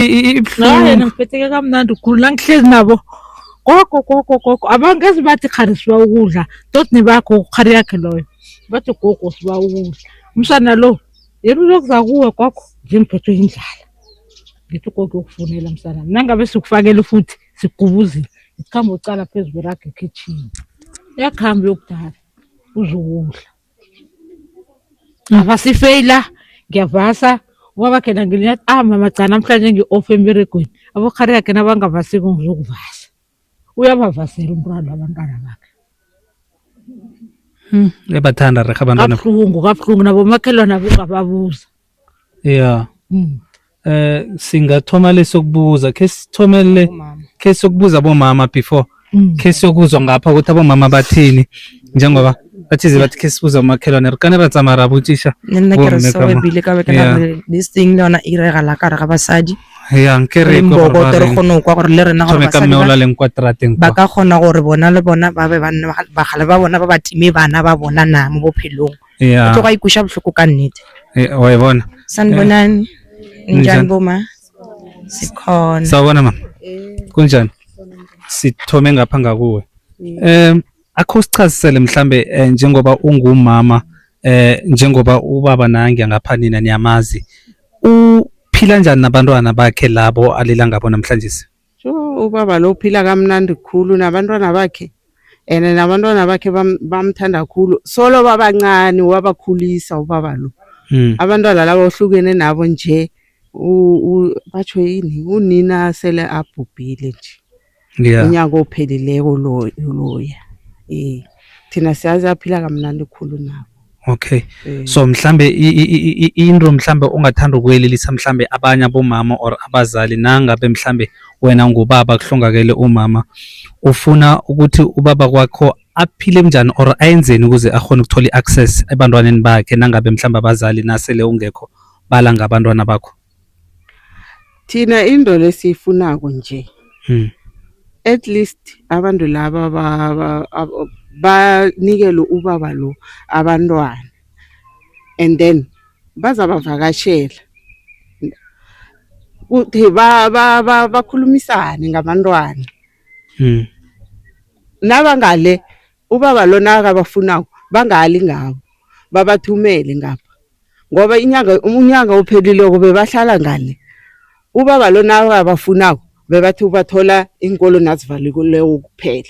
Yena ngiphethe kamnandi ukukhulu ngihlezi nabo. Gogo abangezi bathi kharisiwa ukudla tot nibakho ukhari yakhe loyo bathi gogo siba ukudla umsana lo yena uzokuza kuwe gogo ngimphethe indlala ngithi gogo ukufunela msana nangabe sikufakela futhi sigubuzile ikhamba ucala phezulu kwerag kitchen yakhamba yokudala uzokudla abasifeyila ngiyavasa ngoba khena ngiliyathi mama cha namhlanje ngi-off emberegweni abokhari yakhe nabangavasiko ngizokuvasa uyabavasela umntwana abantwana bakhe ebathanda rega abantwana kabuhlungu nabo makhelwana bungababuza singathoma lesokubuza ke sokubuza abomama before ke sokuzwa ngapha ukuthi abomama bathini njengoba bathize bathi ke sibuza umakhelwane rikane batsamara botsisha nna ke re so ebile ka bekana this thing lona iregala ka re ga basadi nkere go re kgone kwa gore le rena gore basadi ba ka kgona gore bona le bona ba be banna ba gale ba bona ba batime bana ba bona na mo bophelong tlo ga ikusha bohloko ka nnete wa bona sanibonani njani boma sikhona sawubona mama kunjani sithome ngapha ngakuwe akho sichazisele mhlambe njengoba ungumama njengoba ubaba nangi ngapha nina niyamazi uphila njani nabantwana bakhe labo alila ngabo namhlanje ubaba lo uphila kamnandi kukhulu nabantwana bakhe nabantwana bakhe bamthanda kakhulu solo babancane wabakhulisa ubaba lo abantwana labo ohlukene nabo nje batsho yini unina sele abhubhile nje unyaka ophelileko loya thina siyazi aphila kamnandi kukhulu nabo. Okay, so mhlambe into mhlambe ungathanda ukwelelisa mhlambe abanye abomama or abazali nangabe mhlambe wena ngubaba kuhlongakele umama ufuna ukuthi ubaba kwakho aphile njani or ayenzeni ukuze akhone ukuthola iaccess ebantwaneni bakhe nangabe mhlambe abazali nasele ungekho bala ngabantwana bakho. Thina into lesifunako nje at least abantu laba banikele ubaba lo abantwana and then bazabavakashela uthi bakhulumisane ngabantwana nabangale ubaba lo nakabafuna bangali ngabo babathumele ngapha ngoba unyanga uphelile kube bahlala ngale ubaba lo nabafunako bebathi ubathola inkolo nazivalekeleyo kuphela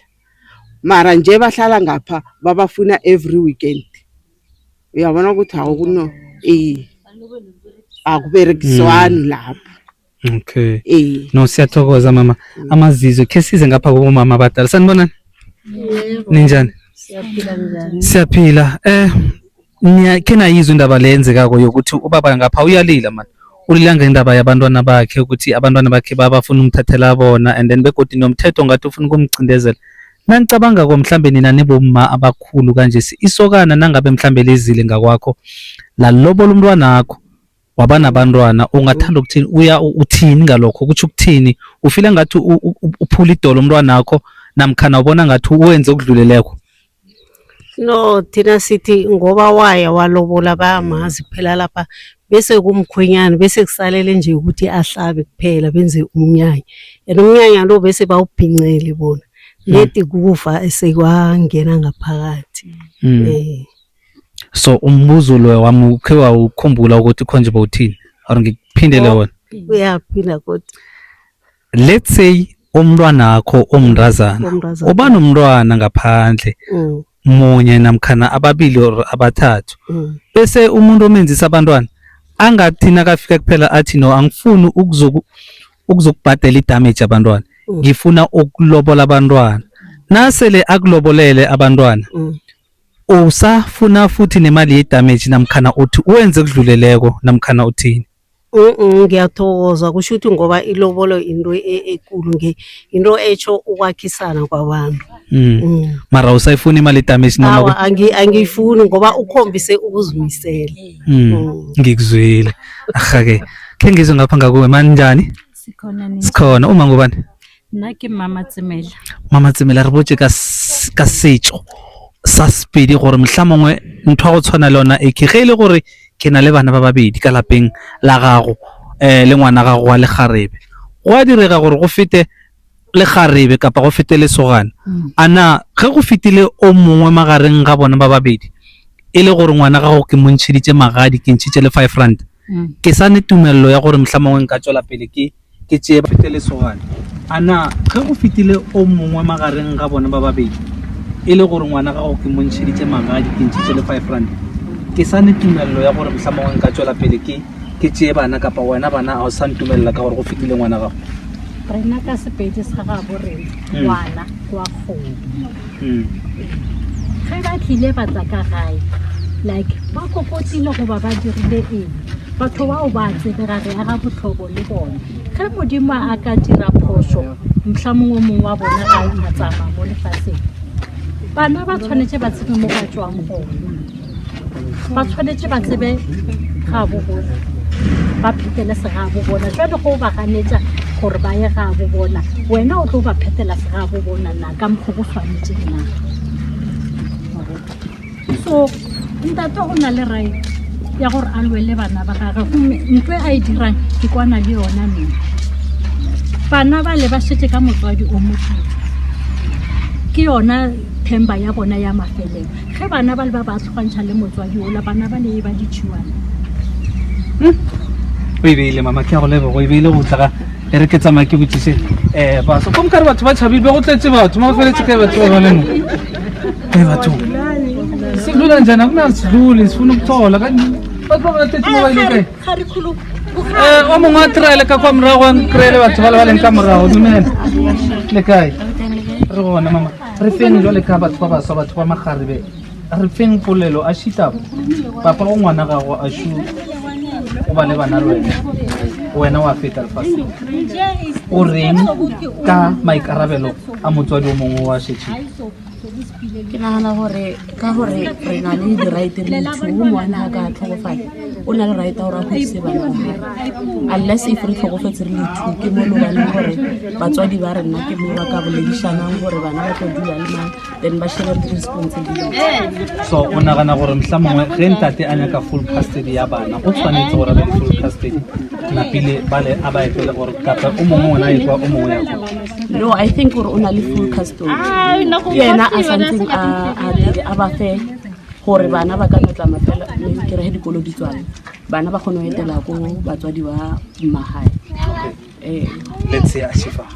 mara nje bahlala ngapha babafuna every weekend uyabona ukuthi akuno akuberekiswani lapho. Okay, no siyathokoza mama amazizo ke size ngapha kubomama abadala sanibonani ninjani siyaphila kena yizwe indaba lenzekako yokuthi ubaba ngapha uyalila man ulilanga indaba yabantwana bakhe ukuthi abantwana bakhe babafuna umthathela bona and then begodi nomthetho ngathi ufuna ukumcindezela nanicabanga mhlambe nina nebomma abakhulu kanje isokana nangabe mhlambe lezile ngakwakho la lobola umntwana wakho wabana abantwana ungathanda ukuthini uthini ngalokho ukuthi ukuthini ufile ngathi uphula idolo umntwana wakho namkhana ubona ngathi uwenze okudluleleko. No thina sithi ngoba waya walobola bayamazi kuphela lapha bese kumkhwenyana bese kusalele nje ukuthi ahlabe kuphela benze umnyanya umnyanya lo bese bawubhincele bona leti kufa esekwangena ngaphakathi. So umbuzo lo wami ukhe wawukhumbula ukuthi konje bawuthini or ngikuphindele wona uyaphinda kodwa let's say umntwana wakho omndazana uba nomntwana ngaphandle munye namkhana ababili or abathathu bese umuntu omenzisa abantwana angathina kafika kuphela athi no angifuni ukuzokubhadela idamage abantwana ngifuna ukulobola abantwana nasele akulobolele abantwana usafuna futhi nemali yedamage namkhana uthi uwenze kudluleleko namkhana uthini. Ngiyathokoza kusho ukuthi ngoba ilobolo into ekulu into echo ukwakhisana kwabantu mara usayifuna imali yedamage noma angiyifuni ngoba ukhombise ukuzimisela. Ngikuzwile ahake ke ngizwe ngapha ngakuwe manjani sikhona uma ngubani nake mama Tsemela re botse ka setso sa Sepedi gore mhlamongwe ntho go tshwana lona e ke gele gore ke na le bana ba babedi ka lapeng la gago le ngwana ga go wa le kgarebe go a direga gore go fete le kgarebe kapa go fete le sogana ana ge go fitile o mongwe magareng ga bona ba babedi e le gore ngwana ga go ke montsheditse magadi ke ntshitse le 5 rand ke sa ne tumello ya gore mhlamangwe nka tswela pele ke tse ba fete le sogana ana ge go fitile o mongwe magareng ga bona ba babedi e le gore ngwana ga go ke montsheditse magadi ke ntshitse le 5 rand ke sa ne tumello ya gore mhlamangwe nka tswela pele ke tse bana kapa wena bana a o sa ntumella ka gore go fitile ngwana gago rena ka sepedi sa ga borena ngwana wa kgomo ge ba tlile ba tsa ka gae like ba kokotile go ba dirile eng batho bao ba tsebega re aga botlhobo le bona ge modimo a ka dira phoso mhlamongwe mongwe wa bona a tsama mo lefatsheng bana ba tshwanetse ba tsebe mo ba tswang gona ba tshwanetse ba tsebe ga bo bona ba phethele se ga bo bona jwa go ba ganetsa gore ba ye ga bo bona wena o tlo ba phethela se ga bo bona na ka mkgo go tshwanetse na so ntate o na le right ya gore a lwele bana ba gagwe gomme ntwe a e dirang ke kwana le yona nna bana ba le ba shetse ka motswadi o motho ke yona themba ya bona ya mafelelo ge bana ba le ba tlhogantšha le motswadi o la bana ba le ba ditšhiwana o beile mama ke a go lebo go beile go tla e re ke tsamaya ke botsise ba so kom kare batho ba tshabile go tletse batho ma feletse ke batho ba leno batho sidlula njani akunasidluli sifuna ukuthola kanti batho ba tletse ba ile kae o mongwe a traele ka kwa morago a nkreele batho ba le ba leng ka morago dumela le kae re gona mama re feng jwale ka batho ba baswa batho ba magarebe re feng polelo a shita papa go ngwana gago a shu o ba le bana wena wa feta lefatshe o reng ka maikarabelo a motswadi o mongwe wa shetse ke nagana gore ka gore re na le di-right re motho o ngwana a ka tlhokofala o na le right a gore a godise bana ba gae unless if re tlhokofetse re le two ke mo lobaneng gore batswadi ba re nna ke mo ba ka boledišanang gore bana ba tlo dula le mang then ba share responsibility so o nagana gore mhlamongwe ge ntate a nyaka full custody ya bana o tshwanetse gore a be le full custody na pele bale a ba etele gore kapa o mongwe ngwana a ekwa o mongwe ya no I think gore o na le full custody yena a santseng a ba fe gore bana ba ka notlama fela ke re dikolo di tswana bana ba kgone go etela ko batswadi ba mmagae let's say a shifa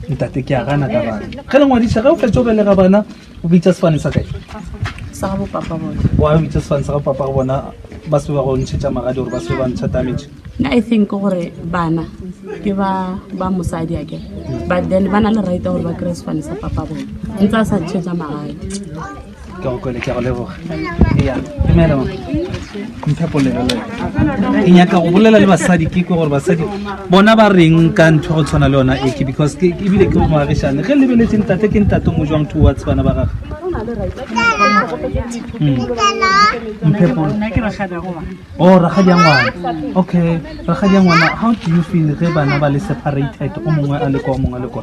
ntate ke a gana ka bana ge le ngwadisa ge o fetse o belega bana o bitsa sefane sa kae sa ga bopapa bona wa bitsa sefane sa ga papa go bona ba se ba go ntšhetša magadi gore ba se ba ntšha damage nna I think gore bana ke ba mosadi ake but then ba na le right gore ba kry sefane sa papa bona ntse a sa ntšhetša magadi ke go kwele ke go leboga ya emela mama mphepolelo le e nyaka go bolela le basadi ke gore basadi bona ba reng ka ntho go tshwana le yona eke because ke ebile ke mo agishane ge lebeletse ntate ke ntate mo jwang towards bana ba gagwe oh rakgadi ya ngwana okay rakgadi ya ngwana how do you feel ge bana ba le separated o mongwe a le kwa o mongwe a le kwa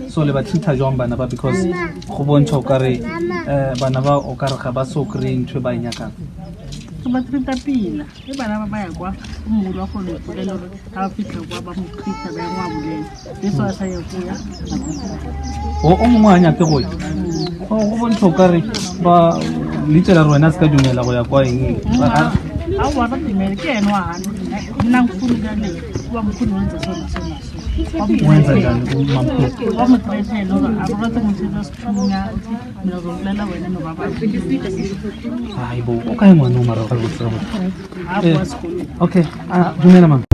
so le ba treata jwang bana ba because go bontsha o kare bana ba o kare ga ba so kry ntho ba inyakang ba treata pila e bana ba ya kwa mmolo wa gone go le gore ga fitlha kwa ba mo treata ba ngwa boleng le so a sa ya go ya o mongwe a nyake go go bontsha o kare ba litela rona se ka dumela go ya kwa eng a wa ba dimele ke eno a nna ngfuna le wa mkhulu wenza sona wenza njani umamkhulu wa mtreshelo a ba tlo motsetsa sithunya mina zokulela wena no baba hayi bo o kae ngwana o mara ga go tsaba a kwa sekolo okay dumela mama